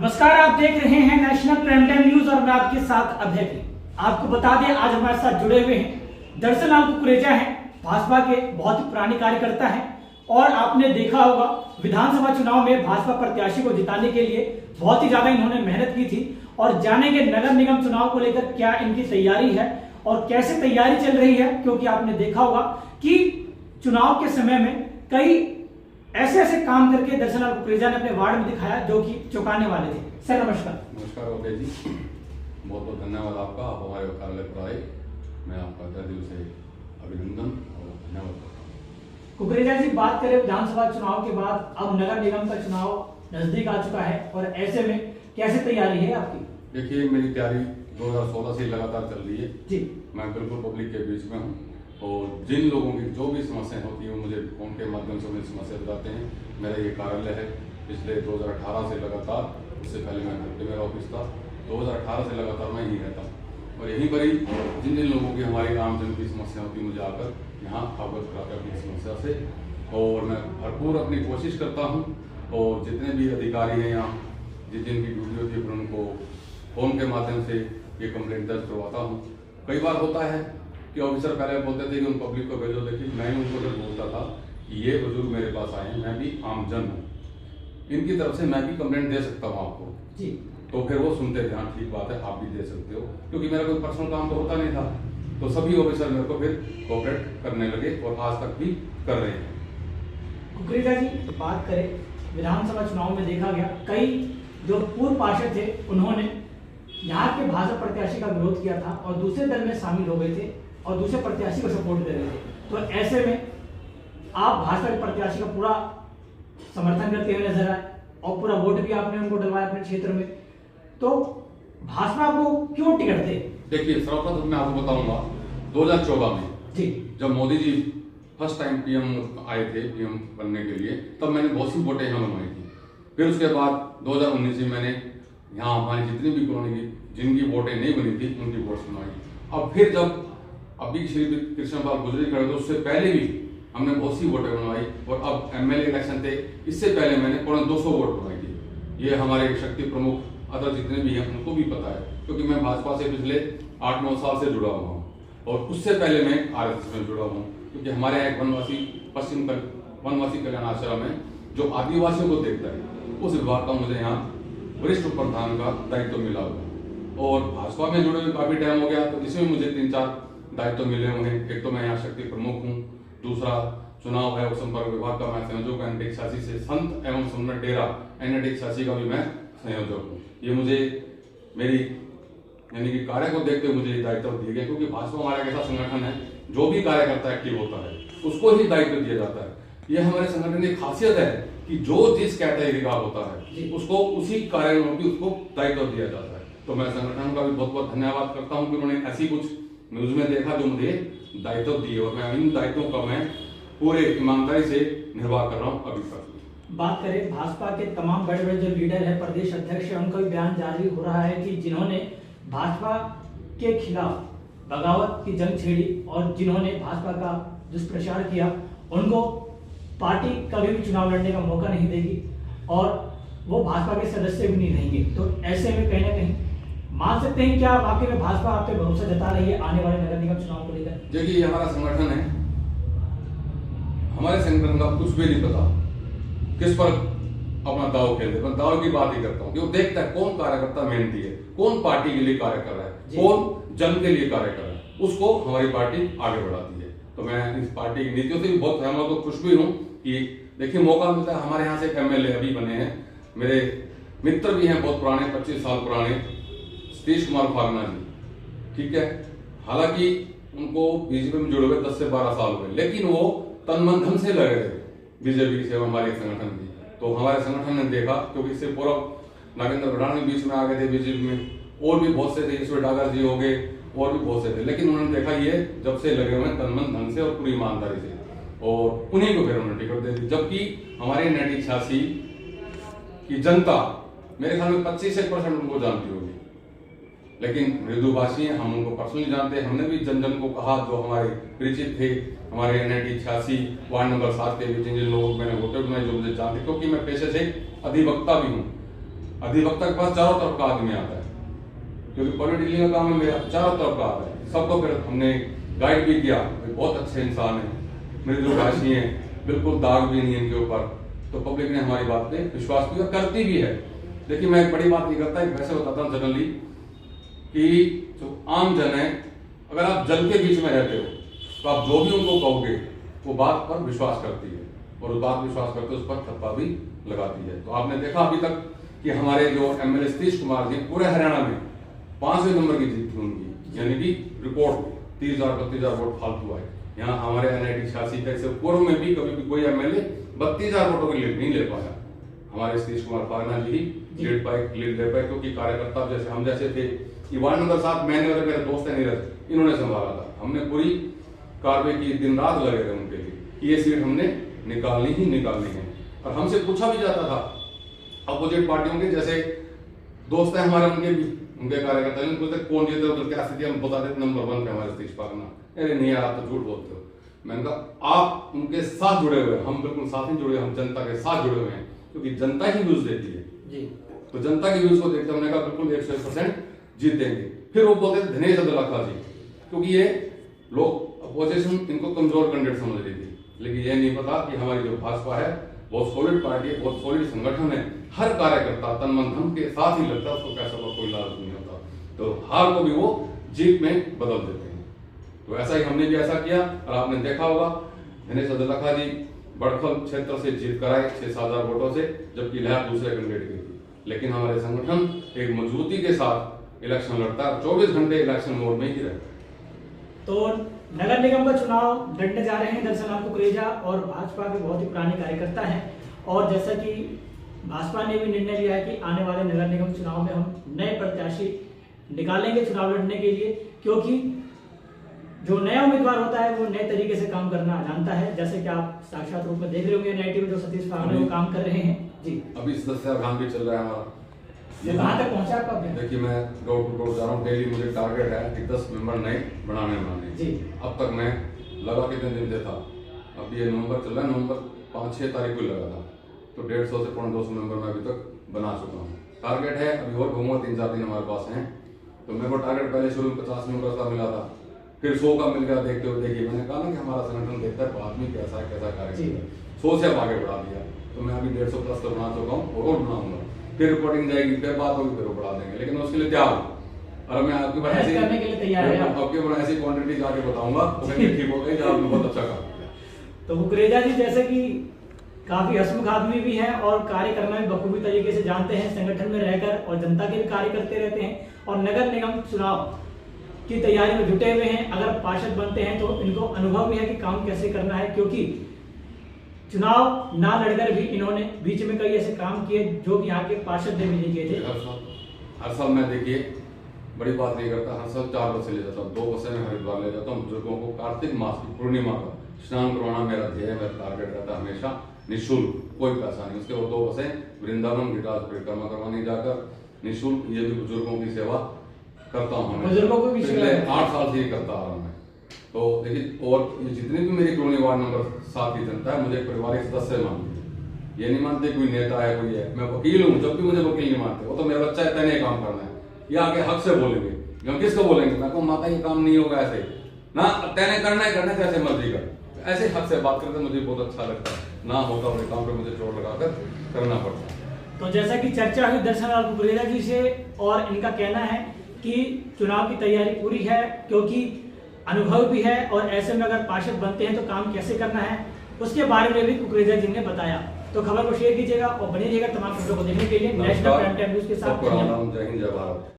नमस्कार, आप देख रहे हैं नेशनल प्राइम टाइम न्यूज और मैं आपके साथ अभय भी। आपको बता दें, आज हमारे साथ जुड़े हुए हैं दरअसल नाम कुकरेजा हैं, भाजपा के बहुत ही पुराने कार्यकर्ता हैं और आपने देखा होगा विधानसभा चुनाव में भाजपा प्रत्याशी को जिताने के लिए बहुत ही ज्यादा इन्होंने मेहनत की थी। और जानेंगे नगर निगम चुनाव को लेकर क्या इनकी तैयारी है और कैसे तैयारी चल रही है, क्योंकि आपने देखा होगा कि चुनाव के समय में कई ऐसे काम करके दरअसल कुकरेजा ने अपने वार्ड में दिखाया जो कि चौंकाने वाले थे। सर नमस्कार। नमस्कार अभय जी, बहुत बहुत धन्यवाद आपका। आप हमारे कार्यालय पर आए, मैं आपका तहे दिल से अभिनंदन और धन्यवाद करता हूँ। कुकरेजा जी, बात करें विधानसभा चुनाव के बाद अब नगर निगम का चुनाव नजदीक आ चुका है और ऐसे में कैसे तैयारी है आपकी? देखिए, मेरी तैयारी 2016 से लगातार चल रही है जी। मैं बिल्कुल पब्लिक के बीच में हूँ और जिन लोगों की जो भी समस्याएं होती हैं मुझे फोन के माध्यम से उन्हें समस्या बताते हैं। मेरा ये कार्यालय है पिछले 2018 से लगातार, उससे पहले मैं घर पे मेरा ऑफिस था, 2018 से लगातार मैं यहीं रहता हूँ और यहीं पर ही जिन जिन लोगों की हमारी आमजन की समस्या होती है मुझे आकर यहाँ अवगत कराकर अपनी समस्या से, और मैं भरपूर अपनी कोशिश करता हूँ। और जितने भी अधिकारी हैं यहाँ, जिन की ड्यूटी होती है फिर उनको फोन के माध्यम से ये कंप्लेंट दर्ज करवाता हूँ। कई बार होता है कि ऑफिसर पहले बोलते थे कि उन पब्लिक को भेजो, देखिए मैं ही उनको जब बोलता था कि ये बुजुर्ग मेरे पास आए हैं, मैं भी आमजन हूँ, इनकी तरफ से मैं भी कंप्लेंट दे सकता हूँ आपको जी। तो फिर वो सुनते थे, हाँ ठीक बात है आप भी दे सकते हो, क्योंकि मेरा कोई पर्सनल काम तो होता नहीं था। तो सभी ऑफिसर मेरे को फिर कोऑपरेट करने लगे और आज तक भी कर रहे हैं। कुकरेजा जी, बात करें विधानसभा चुनाव में देखा गया कई जो पूर्व पार्षद थे उन्होंने यहाँ के भाजपा प्रत्याशी का विरोध किया था और दूसरे दल में शामिल हो गए थे और दूसरे प्रत्याशी को सपोर्ट दे रहे थे। तो ऐसे में आप भाजपा के प्रत्याशी का पूरा समर्थन करते हुए नजर आए और पूरा वोट भी आपने उनको डलवाया अपने क्षेत्र में, तो भाजपा को क्यों टिकट दे? देखिए, सर्वप्रथम मैं आपको बताऊंगा 2014 में जी, जब Modi ji first time PM आए थे, पीएम बनने के लिए, तब मैंने बहुत सी वोटें यहाँ बनवाई थी। फिर उसके बाद 2019 में मैंने यहाँ हमारी जितनी भी कॉलोनी की जिनकी वोटें नहीं बनी थी उनकी वोट बनवाई। अब फिर जब अभी श्री कृष्ण पाल गुजरी खड़े थे, उससे पहले भी हमने बहुत सी वोटें बनवाई और अब एमएलए इलेक्शन थे, इससे पहले मैंने 250 वोट बनवाई थी। ये हमारे शक्ति प्रमुख अदर जितने भी हैं उनको भी पता है, क्योंकि मैं भाजपा से पिछले 8-9 साल से जुड़ा हुआ हूँ और उससे पहले मैं आरएसएस में जुड़ा हूँ, क्योंकि हमारे यहाँ एक वनवासी पश्चिम वनवासी कल्याण आश्रम है जो आदिवासियों को देखता है, उस विभाग का मुझे यहाँ वरिष्ठ प्रधान का दायित्व मिला हुआ और भाजपा में जुड़े हुए काफी टाइम हो गया, तो इसमें मुझे 3-4 दायित्व मिले हुए हैं। एक तो मैं यहाँ शक्ति प्रमुख हूँ, दूसरा चुनाव है संपर्क विभाग का मैं संयोजक, एनएटी 86 से संत एवं सुन्नत डेरा एनएटी 86 का भी मैं संयोजक हूँ। ये मुझे मेरी यानी कि कार्य को देखते हुए मुझे दायित्व दिए गए, क्योंकि भाजपा हमारा एक ऐसा संगठन है जो भी कार्यकर्ता एक्टिव होता है उसको ही दायित्व दिया जाता है। ये हमारे संगठन की खासियत है कि जो जिस कैटेगरी का होता है उसको उसी कार्य में उसको दायित्व दिया जाता है। तो मैं संगठन का भी बहुत बहुत धन्यवाद करता हूँ कि उन्होंने ऐसी कुछ न्यूज में देखा जो मुझे दायित्व दिए और मैं इन दायित्वों का मैं पूरे ईमानदारी से निर्वाह कर रहा हूँ अभी तक। बात करें भाजपा के तमाम बड़े बड़े जो लीडर है, प्रदेश अध्यक्ष है, उनका भी बयान जारी हो रहा है कि जिन्होंने भाजपा के खिलाफ बगावत की जंग छेड़ी और जिन्होंने भाजपा का दुष्प्रचार किया उनको पार्टी कभी भी चुनाव लड़ने का मौका नहीं देगी और वो भाजपा के सदस्य भी नहीं रहेंगे। तो ऐसे में कहीं ना कहीं मान सकते हैं क्या वाकई में भाजपा आप पे भरोसा जता रही है आने वाले नगर निगम चुनाव को लेकर? देखिए, ये हमारा संगठन है, हमारे संगठन का कुछ भी नहीं पता किस पर अपना दाव खेलते, मैं दाव की बात ही करता हूँ कि वो देखता है कौन कार्यकर्ता मेहनती है, कौन पार्टी के लिए कार्य कर रहा है, कौन जन के लिए कार्य कर रहा है, उसको हमारी पार्टी आगे बढ़ाती है। तो मैं इस पार्टी की नीतियों से भी बहुत सहमत हूँ, खुश भी हूँ कि देखिए मौका मिलता है। हमारे यहाँ से एक एमएलए अभी बने हैं, मेरे मित्र भी हैं बहुत पुराने, 25 साल पुराने, सतीश कुमार फागना जी, ठीक है। हालांकि उनको बीजेपी में जुड़े हुए 10 से 12 साल हुए, लेकिन वो तन मन धन से लगे थे बीजेपी की सेवा हमारे संगठन की। तो हमारे संगठन ने देखा, क्योंकि इससे पूर्व नागेंद्र भड़ाना बीच में आ गए थे बीजेपी में, और भी बहुत से थे, ईश्वर डागर जी हो गए और भी बहुत से थे, लेकिन उन्होंने देखा ये जब से लगे हुए तन मन धन से और पूरी ईमानदारी से, और उन्हीं को फिर उन्होंने टिकट दे दी। जबकि हमारे एनएटी 86 की जनता मेरे ख्याल में 25% उनको जानती होगी, लेकिन मृदुभाषी हैं, हम उनको पर्सनली जानते हैं। हमने भी जन जन को कहा जो हमारे परिचित थे, हमारे एनएटी 86 वार्ड नंबर 7 के जिन जिन लोगों को मैंने वोटर बनाए जो मुझे जानते, क्योंकि मैं पेशे से अधिवक्ता भी हूँ, अधिवक्ता के पास चारों तरफ का आदमी आता है, क्योंकि पॉलिटिकल डीलिंग का काम है मेरा, चारों तरफ का आता है। सबको फिर हमने गाइड भी किया, बहुत अच्छे इंसान है, मृदुभाषी हैं, बिल्कुल दाग भी नहीं है इनके ऊपर। तो पब्लिक ने हमारी बात पे विश्वास किया, करती भी है। देखिए मैं एक बड़ी बात नहीं करता, एक वैसे बताता हूँ जनरली कि जो आम जन है, अगर आप जल के बीच में रहते हो तो आप जो भी उनको कहोगे वो बात पर विश्वास करती है, और उस बात विश्वास करते उस पर थप्पा भी लगाती है। तो आपने देखा अभी तक कि हमारे जो एमएलए सतीश कुमार जी पूरे हरियाणा में 5वें नंबर की जीत थी उनकी, यानी कि रिकॉर्ड 30,000-32,000 वोट फालतू आए। यहाँ हमारे NIT 86 का इससे पूर्व में भी कभी भी कोई एमएलए 32,000 वोटों की लीड नहीं ले पाया। हमारे सतीश कुमार फागना जी ही लीड ले पाए, क्योंकि कार्यकर्ता जैसे हम जैसे थे कि वार्ड नंबर 7 मैंने और मेरे दोस्त है नीरज, इन्होंने संभाला था। हमने पूरी कार्रवाई की, दिन रात लगे थे उनके लिए कि ये सीट हमने निकालनी ही निकालनी है। और हमसे पूछा भी जाता था अपोजिट पार्टियों के, जैसे दोस्त है हमारे, उनके भी उनके कार्यकर्ता पूछते कौन जीते उधर क्या स्थिति, हम बता देते नंबर 1 पे हमारे सतीश पागना। अरे नहीं यार आप तो झूठ बोलते हो। मैंने कहा आप उनके साथ जुड़े हुए हैं, हम बिल्कुल साथ ही जुड़े, हम जनता के साथ जुड़े हुए हैं, क्योंकि जनता ही व्यूज देती है जी। तो जनता की व्यूज को देखते हमने कहा बिल्कुल 100% जीतेंगे। फिर वो बोलते थे दिनेश अब्दुल्ला जी, क्योंकि ये लोग अपोजिशन इनको कमजोर कैंडिडेट समझ रही थी, लेकिन ये नहीं पता कि हमारी जो भाजपा है बहुत सॉलिड पार्टी है, बहुत सॉलिड संगठन है। हर कार्यकर्ता तन मन धन के साथ ही लगता है, उसको पैसा का कोई लालच नहीं होता, तो हार को भी वो जीत में बदल देते हैं। तो ऐसा ही हमने भी ऐसा किया, और आपने देखा होगा दिनेश अब्दुल्ला जी बड़खल क्षेत्र से जीत कराए 6,000 वोटों से, जबकि लहर दूसरे कैंडिडेट की थी। लेकिन हमारे संगठन एक मजबूती के साथ इलेक्शन लड़ता है, 24 घंटे इलेक्शन मोड में ही रहता है। तो नगर निगम का चुनाव लड़ने जा रहे हैं दरअसल आपको कुकरेजा, और भाजपा के बहुत ही पुराने कार्यकर्ता हैं, और जैसा कि भाजपा ने भी निर्णय लिया है कि आने वाले नगर निगम चुनाव में हम नए प्रत्याशी निकालेंगे चुनाव लड़ने के लिए, क्योंकि जो नया उम्मीदवार होता है वो नए तरीके से काम करना जानता है, जैसे कि आप साक्षात रूप में देख रहे होंगे NIT में जो सतीश फागना वो काम कर रहे हैं जी। अभी सदस्य अभियान भी चल रहा है हमारा, कहाँ तक पहुंचा आपका अभियान? देखिए मैं डोर टू डोर जा रहा हूँ, डेली मुझे टारगेट है कि 10 मेंबर नए बनाने जी। अब तक मैं लगा कितने दिन से था, अब ये नवंबर चल रहा है, नवंबर 5-6 तारीख को लगा था, तो 150 से 200 मेंबर मैं अभी तक बना चुका हूँ। टारगेट है अभी और घूमूंगा, 3-4 दिन हमारे पास हैं। तो मेरे को टारगेट पहले शुरू में 50 मेंबर का मिला था, फिर 100 का मिल गया। देखते हुए देखिए मैंने कहा ना कि हमारा संगठन देखता है आदमी कैसा है, कैसा कार्य करता है, 100 से अब आगे बढ़ा दिया। तो मैं अभी 150 प्लस का बना चुका हूँ और बनाऊंगा, फिर रिपोर्टिंग जाएगी, फिर बात होगी, फिर बढ़ा देंगे, लेकिन उसके लिए तैयार हूँ। और मैं आपकी बात ऐसी करने के लिए तैयार है, आपकी बात ऐसी क्वांटिटी जाके बताऊंगा, वो कहेंगे ठीक हो गई, आपने बहुत अच्छा काम किया। तो कुकरेजा जी जैसे कि काफी हंसमुख आदमी भी हैं और कार्य करना भी बखूबी तरीके से जानते हैं, संगठन में रहकर और जनता के भी कार्य करते रहते हैं, और नगर निगम चुनाव की तैयारी में जुटे हुए हैं। अगर पार्षद बनते हैं तो इनको अनुभव भी है कि काम कैसे करना है, क्योंकि चुनाव ना लड़कर भी इन्होंने बीच में कई ऐसे काम किए जो कि यहाँ के पार्षद ने भी नहीं किए थे। हर साल मैं देखिए बड़ी बात नहीं करता, हर साल 4 बसें ले जाता हूँ, 2 बसें में हरिद्वार ले जाता हूँ। बुजुर्गों को कार्तिक मास की पूर्णिमा का स्नान करवाना मेरा ध्येय, मेरा टारगेट रहता है हमेशा, निःशुल्क, कोई पैसा नहीं। उसके वो 2 बसें वृंदावन गिटार परिक्रमा करवाने जाकर निःशुल्क, ये भी बुजुर्गों की सेवा करता हूँ, बुजुर्गों को भी पिछले 8 साल से ये करता आ रहा हूँ मैं। तो देखिए, और ये जितनी भी मेरी कॉलोनी वार्ड नंबर 7 की जनता है, मुझे एक पारिवारिक सदस्य मानती है, ये नहीं मानते कोई नेता है, कोई है। मैं वकील हूँ, जब भी मुझे वकील नहीं मानते, वो तो मेरा बच्चा है, तैने काम करना है, ये आके हक से बोलेंगे। हम किसको बोलेंगे? मैं कहूँ माता ये काम नहीं होगा ऐसे ना, तैने करना है, करना जैसे मर्जी कर, ऐसे हक से बात करते मुझे बहुत अच्छा लगता है। ना होता अपने काम पे मुझे चोट लगाकर करना पड़ता है। तो जैसा कि चर्चा हुई दर्शनलाल कुकरेजा जी से, और इनका कहना है कि चुनाव की तैयारी पूरी है, क्योंकि अनुभव भी है, और ऐसे में अगर पार्षद बनते हैं तो काम कैसे करना है उसके बारे में भी कुकरेजा जी ने बताया। तो खबर को शेयर कीजिएगा और बने रहिएगा तमाम खबरों को देखने के लिए नेशनल प्राइम टाइम न्यूज के साथ। जय हिंद, जय भारत।